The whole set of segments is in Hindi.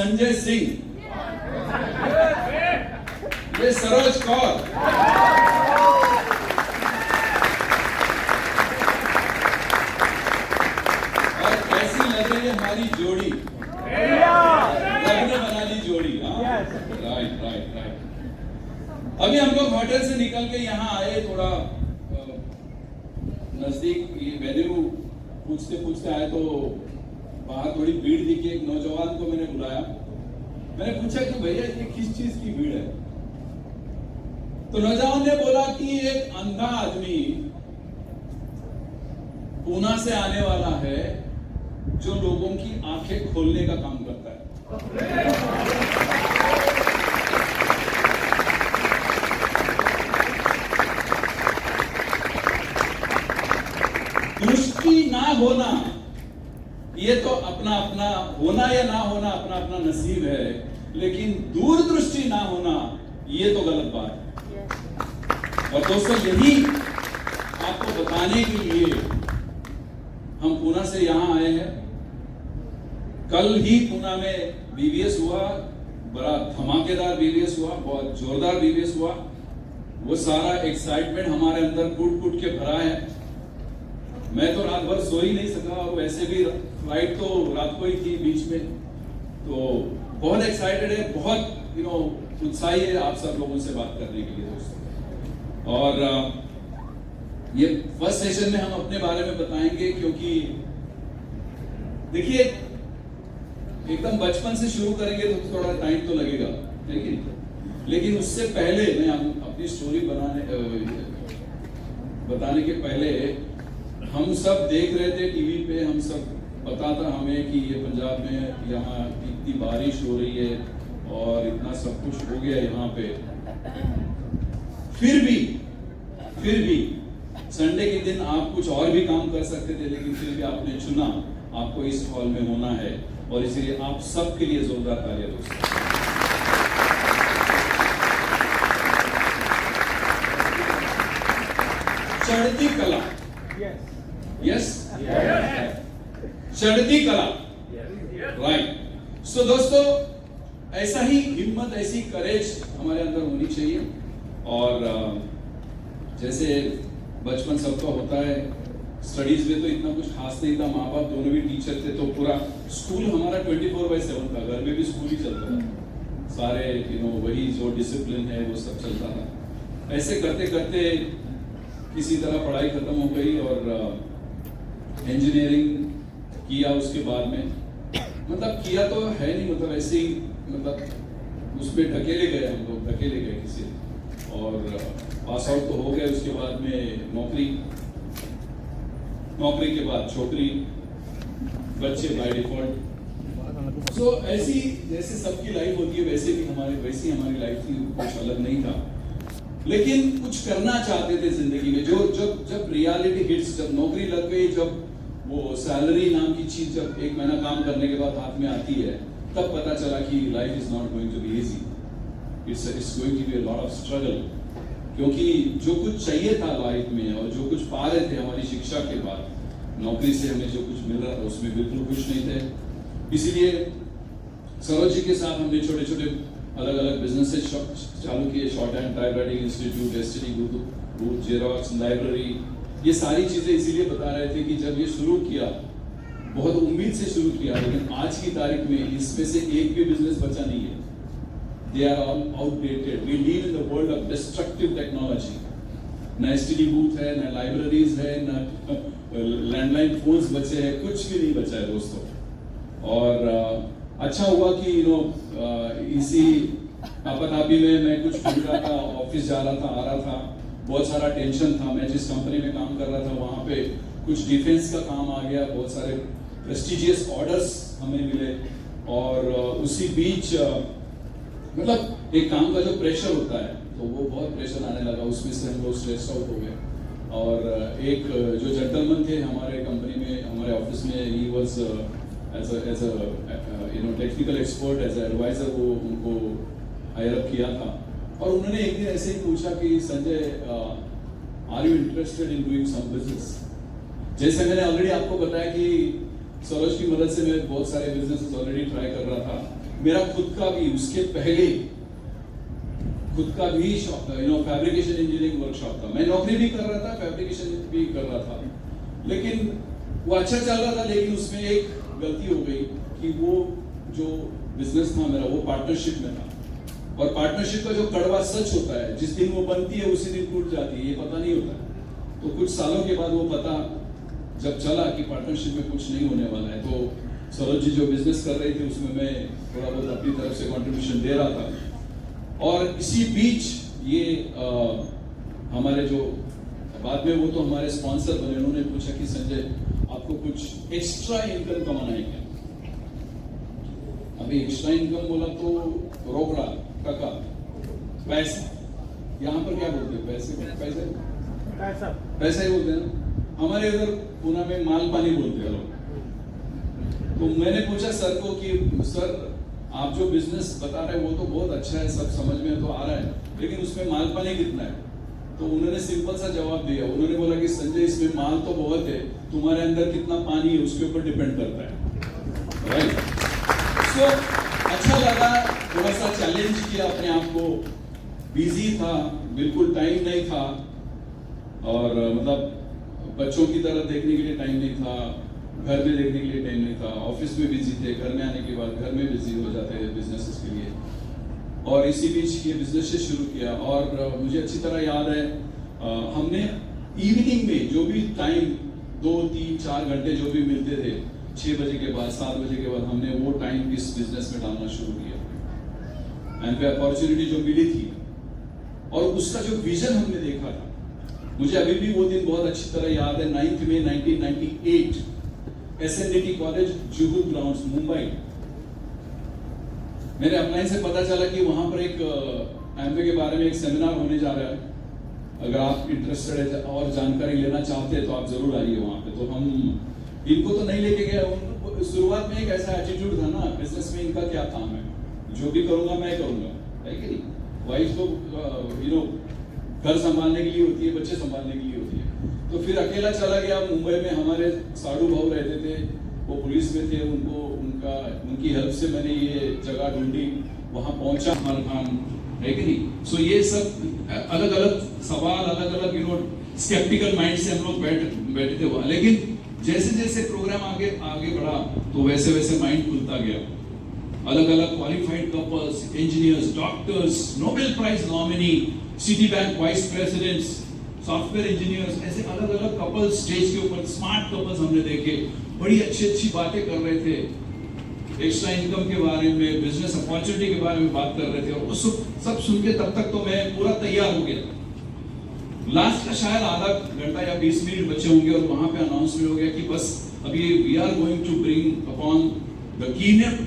संजय सिंह, ये सरोज कौर, और कैसी लग रही है हमारी जोड़ी, लगने वाली जोड़ी। Right right right. अभी हम लोग होटल से निकल के यहाँ आए, थोड़ा नजदीक ये वेन्यू पूछते पूछते आए तो बाहर थोड़ी भीड़ दिखी। एक नौजवान को मैंने बुलाया, मैंने पूछा कि भैया ये किस चीज की भीड़ है? तो नौजवान ने बोला कि एक अंधा आदमी पूना से आने वाला है जो लोगों की आंखें खोलने का काम करता है। दृष्टि ना होना ये तो अपना अपना होना या ना होना अपना अपना नसीब है, लेकिन दूरदृष्टि ना होना ये तो गलत बात है। और दोस्तों यही आपको बताने के लिए हम पुणे से यहां आए हैं। कल ही पुणे में बीबीएस हुआ, बड़ा धमाकेदार बीबीएस हुआ, बहुत जोरदार बीबीएस हुआ। वो सारा एक्साइटमेंट हमारे अंदर कूट कूट के भरा है। मैं तो रात भर सो ही नहीं सका, और वैसे भी फ्लाइट तो रात को ही थी बीच में, तो बहुत एक्साइटेड है, बहुत उत्साही है आप सब लोगों से बात करने के लिए दोस्तों। और ये फर्स्ट सेशन में हम अपने बारे में बताएंगे, क्योंकि देखिए एकदम बचपन से शुरू करेंगे तो थोड़ा टाइम तो लगेगा, लेकिन उससे पहले मैं अपनी स्टोरी बताने के पहले हम सब देख रहे थे टीवी पे, हम सब पता था हमें कि ये पंजाब में यहाँ इतनी बारिश हो रही है और इतना सब कुछ हो गया यहाँ पे। फिर भी संडे के दिन आप कुछ और भी काम कर सकते थे, लेकिन फिर भी आपने चुना आपको इस हॉल में होना है, और इसलिए आप सबके लिए जोरदार तालियां दोस्तों। चढ़ती कला, यस, चढ़ती कला, राइट। सो दोस्तों ऐसा ही हिम्मत, ऐसी करेज हमारे अंदर होनी चाहिए। और जैसे बचपन सबका होता है, स्टडीज में तो इतना कुछ खास नहीं था, माँ बाप दोनों भी टीचर थे, तो पूरा स्कूल हमारा 24/7 था, घर में भी स्कूल ही चलता था, सारे वही जो डिसिप्लिन है वो सब चलता था। ऐसे करते करते किसी तरह पढ़ाई खत्म हो गई और इंजीनियरिंग किया। उसके बाद में मतलब किया तो है नहीं, मतलब ऐसे ही मतलब उसमें ढकेले गए हम लोग, ढकेले गए किसी, और पास आउट तो हो गए। उसके बाद में नौकरी के बाद छोकरी, बच्चे बाय डिफॉल्ट। सो ऐसी जैसे सबकी लाइफ होती है वैसी हमारी लाइफ थी, कुछ अलग नहीं था, लेकिन कुछ करना चाहते थे जिंदगी में। जब रियलिटी हिट्स, जब नौकरी लग गई, जब वो सैलरी नाम की चीज जब 1 महीना काम करने के बाद हाथ में आती है, तब पता चला कि life is not going to be easy, it's going to be a lot of struggle. क्योंकि जो कुछ चाहिए था लाइफ में और जो कुछ पा रहे थे हमारी शिक्षा के बाद, नौकरी से हमें जो कुछ मिल रहा था उसमें बिल्कुल खुश नहीं थे। इसीलिए सरोज जी के साथ हमने छोटे छोटे अलग अलग बिजनेसेस चालू किए, short hand typewriting institute, destiny booth, xerox, library. ये सारी चीजें इसीलिए बता रहे थे कि जब ये शुरू किया, बहुत उम्मीद से शुरू किया, लेकिन आज की तारीख में इसमें से एक भी बिजनेस बचा नहीं है। They are all outdated. We live in the world of destructive technology. ना एसटीडी बूथ है, ना लाइब्रेरीज है, ना लैंडलाइन फोन्स बचे हैं, कुछ भी नहीं बचा है दोस्तों। और अच्छा हुआ कि इसी आपाधापी में मैं कुछ ढूंढ रहा था, ऑफिस जा रहा था, आ रहा था, बहुत सारा टेंशन था। मैं जिस कंपनी में काम कर रहा था वहाँ पे कुछ डिफेंस का काम आ गया, बहुत सारे प्रेस्टिजियस ऑर्डर्स हमें मिले, और उसी बीच मतलब एक काम का जो प्रेशर होता है तो वो बहुत प्रेशर आने लगा, उसमें से हम लोग स्ट्रेस आउट हो गए। और एक जो जेंटलमैन थे हमारे कंपनी में, हमारे ऑफिस में, he was as a technical expert, as a adviser, वो उनको हायर अप किया था। और उन्होंने एक दिन ऐसे ही पूछा कि Sanjay, are you interested in doing some business? जैसे मैंने ऑलरेडी आपको बताया कि सरोज की मदद से मैं बहुत सारे बिजनेस ऑलरेडी ट्राई कर रहा था, मेरा खुद का भी उसके पहले खुद का भी शॉप था, फैब्रिकेशन इंजीनियरिंग वर्कशॉप था। मैं नौकरी भी कर रहा था, फैब्रिकेशन भी कर रहा था, लेकिन वो अच्छा चल रहा था। लेकिन उसमें एक गलती हो गई कि वो जो बिजनेस था मेरा वो पार्टनरशिप में था, और पार्टनरशिप का जो कड़वा सच होता है, जिस दिन वो बनती है उसी दिन टूट जाती है, ये पता नहीं होता। तो कुछ सालों के बाद वो पता जब चला कि पार्टनरशिप में कुछ नहीं होने वाला है, तो सरोज जी जो बिजनेस कर रही थी उसमें मैं थोड़ा बहुत अपनी तरफ से कंट्रीब्यूशन दे रहा था। और इसी बीच ये हमारे जो बाद में वो तो हमारे स्पॉन्सर बने, उन्होंने पूछा कि संजय आपको कुछ एक्स्ट्रा इनकम कमाना है क्या? अभी एक्स्ट्रा इनकम बोला तो रोकड़ा टका पैसा, यहाँ पर क्या बोलते हैं? पैसे पैसा ही बोलते हैं ना, हमारे उधर पुणे में माल पानी बोलते हैं लोग। तो मैंने पूछा सर को कि सर आप जो बिजनेस बता रहे हैं वो तो बहुत अच्छा है, सब समझ में तो आ रहा है, लेकिन उसमें माल पानी कितना है? तो उन्होंने सिंपल सा जवाब दिया, उन्होंने बोला कि संजय इसमें माल तो बहुत है, तुम्हारे अंदर कितना पानी है उसके ऊपर डिपेंड करता है। राइट? सो अच्छा लगा, थोड़ा सा चैलेंज किया अपने आप को। बिजी था, बिल्कुल टाइम नहीं था, और मतलब बच्चों की तरफ देखने के लिए टाइम नहीं था, घर में देखने के लिए टाइम नहीं था, ऑफिस में बिजी थे, घर में आने के बाद घर में बिजी हो जाते हैं बिजनेसेस के लिए। और इसी बीच ये बिजनेस से शुरू किया, और मुझे अच्छी तरह याद है हमने इवनिंग में जो भी टाइम 2, 3, 4 घंटे जो भी मिलते थे, 6 बजे के बाद 7 बजे के बाद हमने वो टाइम इस बिजनेस में डालना शुरू किया। एंड पे अपॉर्चुनिटी जो मिली थी और उसका जो विजन हमने देखा था, मुझे अभी भी वो दिन बहुत अच्छी तरह याद है। 9 मई 1998 SNDT college Juhu grounds Mumbai, मेरे अपलाइन से पता चला कि वहां पर एक एमवे के बारे में एक सेमिनार होने जा रहा है। अगर आप इंटरेस्टेड है और जानकारी लेना चाहते हैं तो आप जरूर आइए वहां पे। तो हम इनको तो नहीं लेके गए, शुरुआत में एक ऐसा एटीट्यूड था ना, बिजनेस में इनका क्या काम है, जो भी करूंगा मैं करूंगा, है कि नहीं? वाइफ तो घर संभालने के लिए होती है, बच्चे संभालने के लिए होती है। तो फिर अकेला चला गया मुंबई में। हमारे साड़ू भाव रहते थे, वो पुलिस में थे, उनकी हेल्प से मैंने ये जगह ढूंढी, वहां पहुंचा हमारा काम, है कि नहीं? सो ये सब अलग अलग सवाल, अलग अलग स्केप्टिकल माइंड से हम लोग बैठे थे वहां। लेकिन जैसे जैसे प्रोग्राम आगे बढ़ा तो वैसे वैसे माइंड खुलता गया। अलग अलग qualified couples, engineers, doctors, Nobel prize nominee, Citibank vice presidents, software engineers, ऐसे अलग अलग कपल्स स्टेज के ऊपर, स्मार्ट कपल्स हमने देखे, बड़ी अच्छी बातें कर रहे थे, एक्स्ट्रा इनकम के बारे में, बिजनेस अपॉर्चुनिटी के बारे में बात कर रहे थे। और उस सब सुन के तब तक तो मैं पूरा तैयार हो गया। लास्ट का शायद आधा घंटा या 20 मिनट बचे होंगे और वहां पे अनाउंसमेंट हो गया कि बस अभी we are going to bring upon the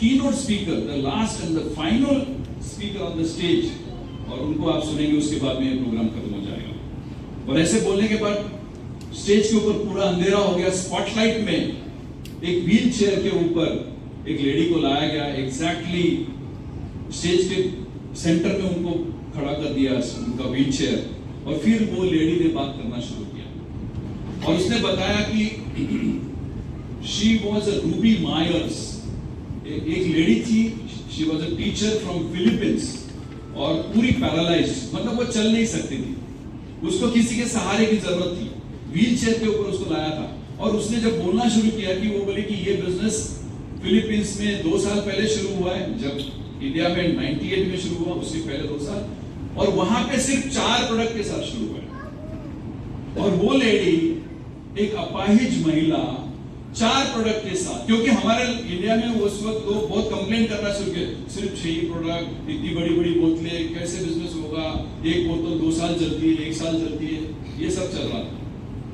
keynote speaker, the last and the final speaker on the stage, और उनको आप सुनेंगे, उसके बाद में ये प्रोग्राम खत्म हो जाएगा। और ऐसे बोलने के बाद स्टेज के ऊपर पूरा अंधेरा हो गया। स्पॉटलाइट में एक व्हील चेयर के ऊपर एक लेडी को लाया गया, एग्जैक्टली स्टेज के सेंटर में उनको खड़ा कर दिया, उनका व्हील चेयर, और फिर वो लेडी ने बात करना शुरू किया। और उसने बताया कि she was a Ruby Myers, एक लेडी थी, she was a teacher from Philippines, और पूरी पैरालाइज्ड, मतलब वो चल नहीं सकती थी, उसको किसी के सहारे की जरूरत थी। व्हील चेयर के ऊपर उसको लाया था, और उसने जब बोलना शुरू किया कि वो बोले कि ये बिजनेस फिलीपींस में 2 साल पहले शुरू हुआ है, जब इंडिया में 98 में शुरू हुआ, उससे पहले 2 साल, और वहां पे सिर्फ 4 प्रोडक्ट के साथ शुरू हुआ। और वो लेडी, एक अपाहिज महिला, 4 प्रोडक्ट के साथ, क्योंकि हमारे इंडिया में उस वक्त लोग बहुत कंप्लेन करना शुरू किए, सिर्फ 6 प्रोडक्ट, इतनी बड़ी बड़ी बोतलें, कैसे बिजनेस होगा, एक बोतल 2 साल चलती है, 1 साल चलती है, ये सब चल रहा था।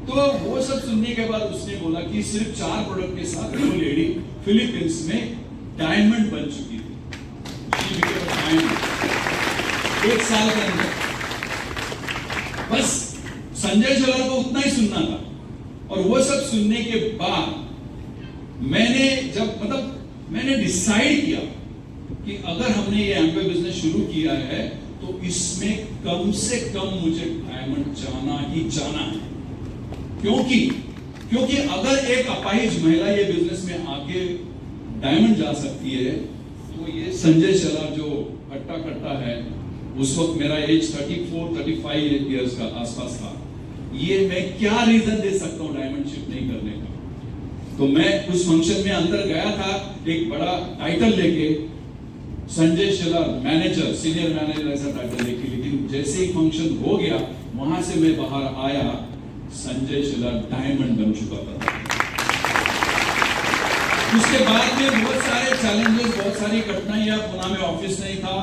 तो वो सब सुनने के बाद उसने बोला कि सिर्फ 4 प्रोडक्ट के साथ वो लेडी फिलीपींस में डायमंड बन चुकी थी। She became a diamond। 1 साल के अंदर। बस संजय झलर को उतना ही सुनना था, और वो सब सुनने के बाद मैंने डिसाइड किया कि अगर हमने ये एम्वे बिजनेस शुरू किया है तो इसमें कम से कम मुझे डायमंड जाना ही जाना है। क्योंकि अगर एक अपाहिज महिला ये बिजनेस में आके डायमंड जा सकती है, तो तो ये संजय शेलार जो हट्टा कट्टा है, उस वक्त मेरा एज 34-35 इयर्स का आसपास था। ये मैं क्या रीजन दे सकता हूँ डायमंड शिप नहीं करने का? तो मैं उस फंक्शन में अंदर गया था एक बड़ा टाइटल लेके, Sanjay Shelar manager, senior manager ऐसा टाइटल लेके, लेकिन जैसे ही फंक्शन हो गया वहां से मैं बाहर आया, संजय शेलार डायमंड बन चुका था। उसके बाद में बहुत सारे चैलेंजेस, बहुत सारी कठिनाइयां, पुणे में ऑफिस नहीं था।